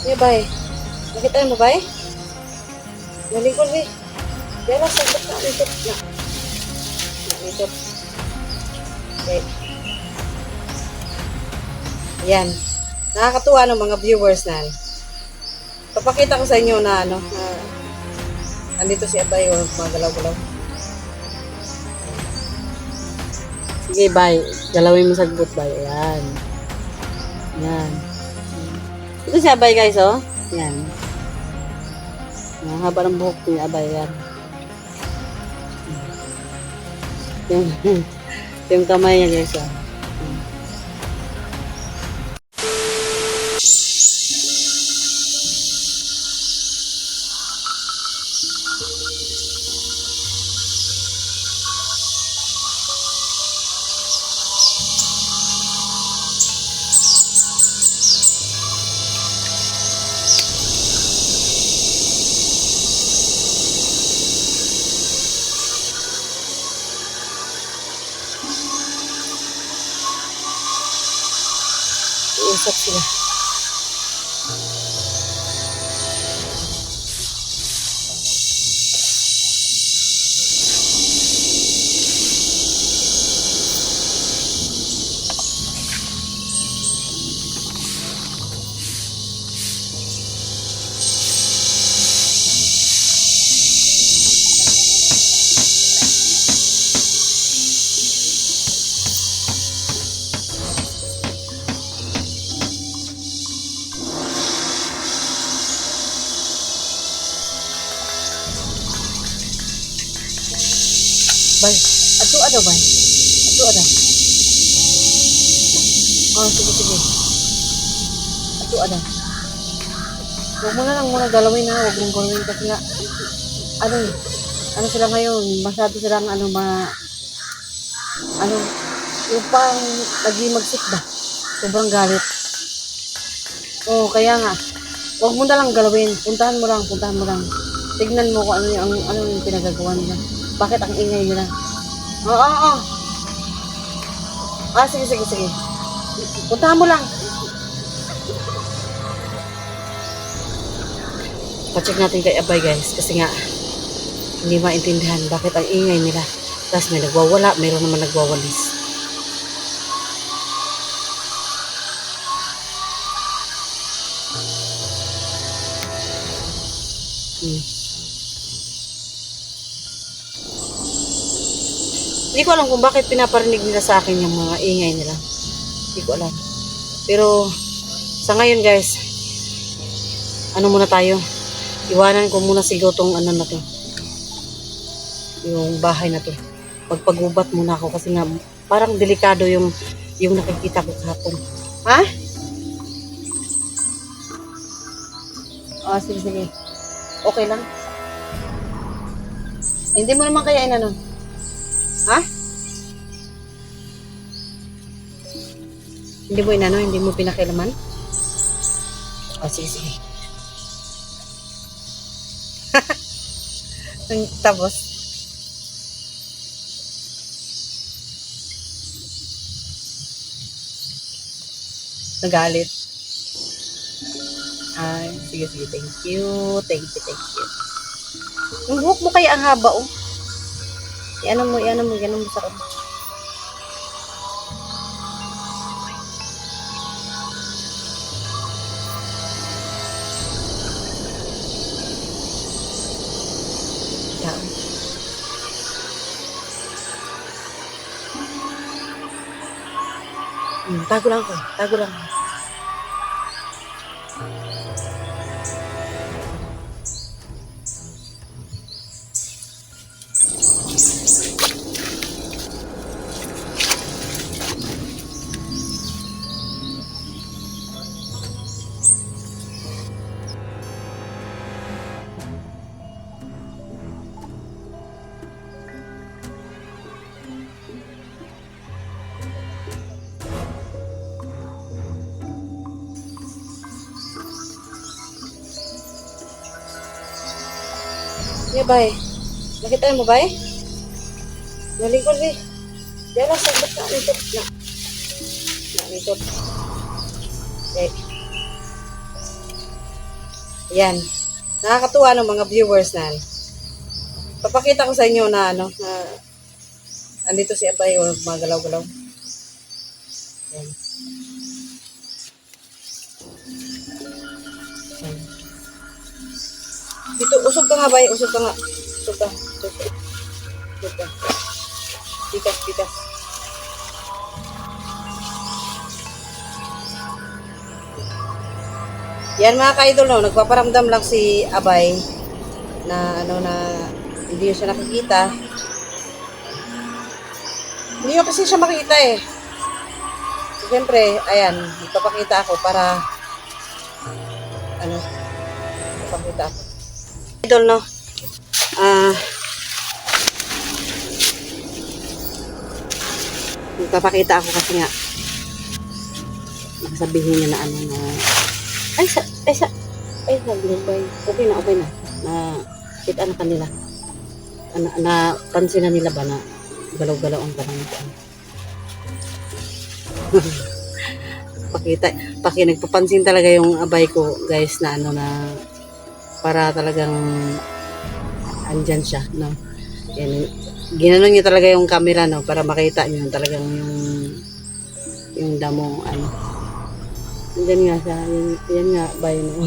Ya, bay. Nakita mo, bay? Nalingkod, bay. Dala, sagot na. Nalingkod na. Nalingkod. Okay. Yan. Nakakatuwa ng mga viewers na. Papakita ko sa inyo na andito si Abay o magalaw-galaw. Sige, bay. Galawin mo sagbot, bay. Ayan. Yan. Ito si Abay, guys, oh. Yan. Ang haba ng buhok ni Abay, yan. Yung kamay niya, guys, oh. Iusap sila. Bay, ato ada, bay. Ato ada. Oh, sige. Ato ada. Huwag mo na lang muna galawin na. Huwag mong galawin kasi nga, ano sila ngayon, masyado silang yung pang nag-imagsik ba? Sobrang galit. Oh, kaya nga, huwag mo na lang galawin. Puntahan mo lang. Tignan mo kung ano yung pinagagawa nila. Bakit ang ingay nila? Oo. Sige. Puntahan mo lang. Pa-check natin kay Abay, guys. Kasi nga, hindi maintindihan bakit ang ingay nila. Tapos may nagwawala, mayroon naman nagwawalis. Hindi ko alam kung bakit pinaparinig nila sa akin yung mga ingay nila. Hindi ko alam. Pero, sa ngayon, guys, ano muna tayo? Iwanan ko muna siguro tong na to. Yung bahay na to. Pagpagubat muna ako kasi nga parang delikado yung nakikita ko kahapon. Ha? Sige. Okay lang. Hindi mo naman kaya inano. Ha? Hindi mo inano, hindi mo pinakialaman? Sige. Tapos, nagalit. Sige. Thank you. Yung buhok mo kaya ang haba, oh. Iano mo sa kanya. Tago lang. Ya, bay. Nakita mo, bay? Nalingkod, bay. Dala, sagot na. Nalingkod. Okay. Yan. Nakakatuwa ng mga viewers na. Papakita ko sa inyo na ano, na andito si Abay o magalaw-galaw. Yan. Yan. Dito, usog ka nga, Bay. Usog ka nga. Usog ka. Usog ka. Usog ka. Pitas, pitas. Yan mga ka-idol, no, nagpaparamdam lang si Abay na ano na hindi siya nakikita. Hindi ko kasi siya makita eh. So, siyempre, ayan, magpapakita ako para ano, magpapakita ako. Idol, no? Magpapakita ako kasi nga nakasabihin niya na ano na Bay. Okay na. Na, kita na kanila. Na, pansin na nila ba na galaw-galaw ang panangin. Nagpapansin talaga yung Abay ko, guys, na ano na, para talagang andyan siya, no? Yan, ginanon niya talaga yung camera, no? Para makita niyo talagang yung damo, ano. Diyan nga siya. Yan nga, Bay. No?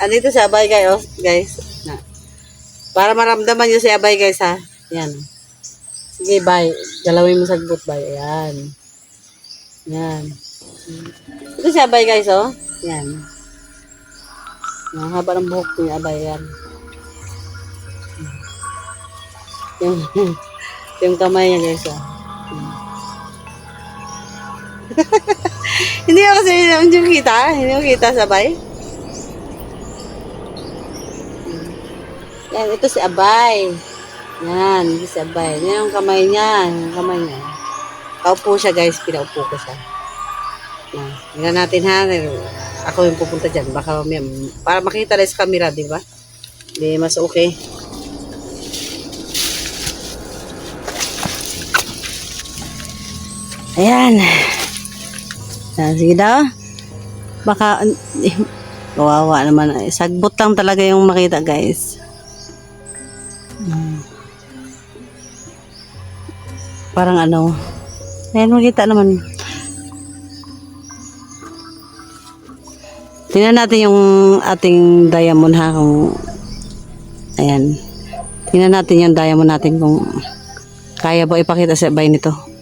Andito si Abay, guys. Na, para maramdaman nyo si Abay, guys, ha. Yan. Sige, Bay. Galawin mo sagbot, Bay. Ayan. Yan. Ito si Abay, guys, oh. Yan. Ang haba ng buhok niya, Abay. Yan. Yung kamay niya, guys, oh. Hindi ako kasi hindi mo kita sabay. Yan, ito si Abay. Yan, ito si Abay. Yan yung kamay niya. Kaupo siya, guys. Pinaupo ko siya. Yan. Tingnan natin, ha. Ako yung pupunta dyan. Baka para makita rin sa camera, di ba? Di mas okay. Ayan. Sige daw. Baka kawawa naman. Sagbot lang talaga yung makita, guys. Parang ano. Ayan, makita naman. Tingnan natin yung ating diamond, ha. Kung, ayan. Tingnan natin yung diamond natin kung kaya ba ipakita sa Abay nito.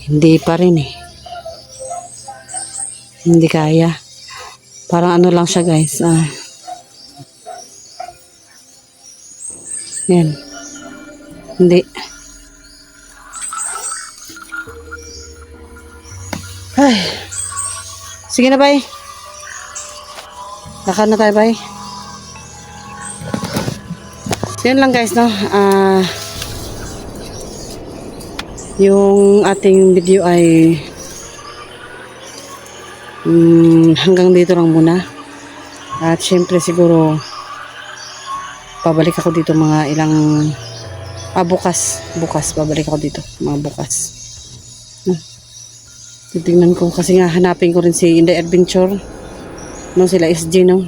Hindi pa rin eh. Hindi kaya. Parang ano lang siya, guys. Yan. Hindi. Ay. Sige na, Bay. Lakad na tayo, Bay. So, yun lang, guys, no? Yung ating video ay hanggang dito lang muna. At syempre siguro pabalik ako dito mga ilang bukas pabalik ako dito mga bukas. Titingnan ko kasi nga hanapin ko rin si Inday Adventure, no, sila SG, no.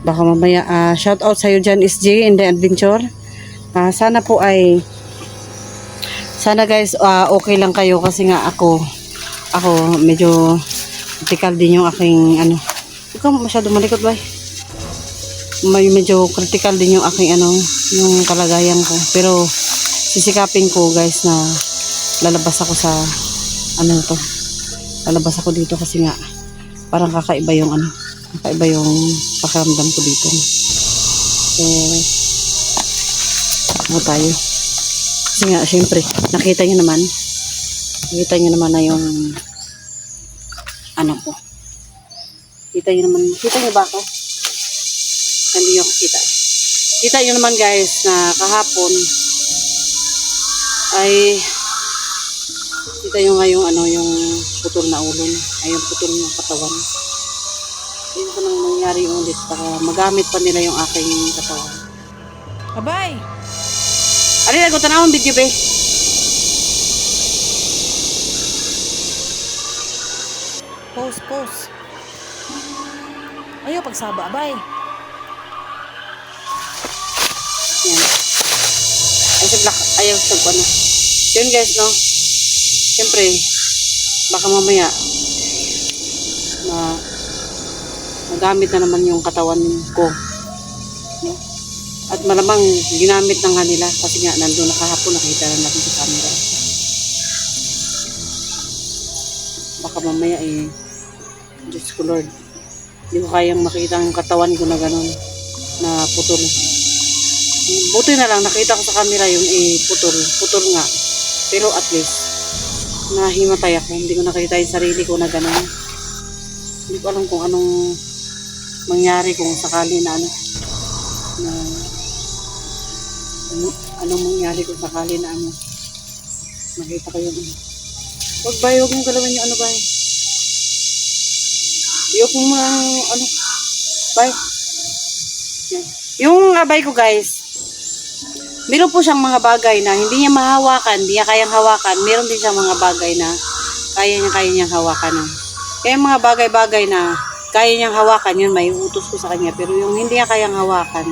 Baka mamaya shout out sa iyo dyan, SG, Inday Adventure. Sana po ay guys, okay lang kayo kasi nga ako medyo critical din yung aking ano. Ikaw masyado malikot, ba? Medyo critical din yung aking ano, yung kalagayan ko. Pero sisikapin ko, guys, na lalabas ako sa ano to. Lalabas ako dito kasi nga parang kakaiba yung ano, kakaiba yung pakiramdam ko dito. So, ano tayo? Kasi nga, syempre, nakita nyo naman na yung ano ko. Kita nyo ba ako? Hindi nyo kita. Kita nyo naman, guys, na kahapon ay kita nyo nga yung ano, yung putol na ulo, ay yung putol ng katawan. Yun ko nang nangyari ulit para magamit pa nila yung aking katawan. Abay! Ano na, ko tanawang video be? Pause. Ayaw pagsaba, abay. Yan. Ay, si Black, ayaw sa ano. So yun guys, no? Siyempre, baka mamaya, magamit na naman yung katawan ko. No? At malamang ginamit na nga nila kasi nga nandun nakahapon nakita na natin sa camera. Baka mamaya Diyos ko Lord, hindi ko kayang makita ang katawan ko na gano'n na putol. Buti na lang nakita ko sa camera yung putol nga. Pero at least nahimatay ako, hindi ko nakita yung sarili ko na gano'n. Hindi ko alam kung anong mangyari kung sakali na anong mangyari kung sakali na nakita ko yun. Huwag mong galawin yung bay. Iyok mo bay. Yan. Yung abay ko guys, meron po siyang mga bagay na hindi niya mahawakan, hindi niya kayang hawakan. Meron din siyang mga bagay na kaya niyang hawakan. Kaya mga bagay-bagay na kaya niyang hawakan, yun may utos ko sa kanya. Pero yung hindi niya kayang hawakan,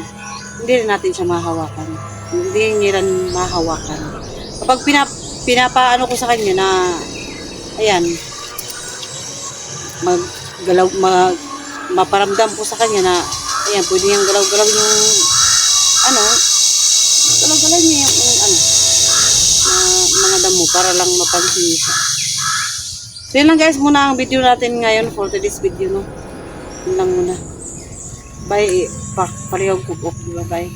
hindi rin natin siya mahawakan. Hindi niya rin mahawakan. Kapag pinapaano ko sa kanya na, ayan, maparamdam ko sa kanya na, ayan, pwede niyang galaw-galaw yung, galaw-galaw niya yung, mga damo para lang mapansin niya. So yun lang guys muna ang video natin ngayon for today's video, no? Yun lang muna. Bye. Parehong cook. Bye.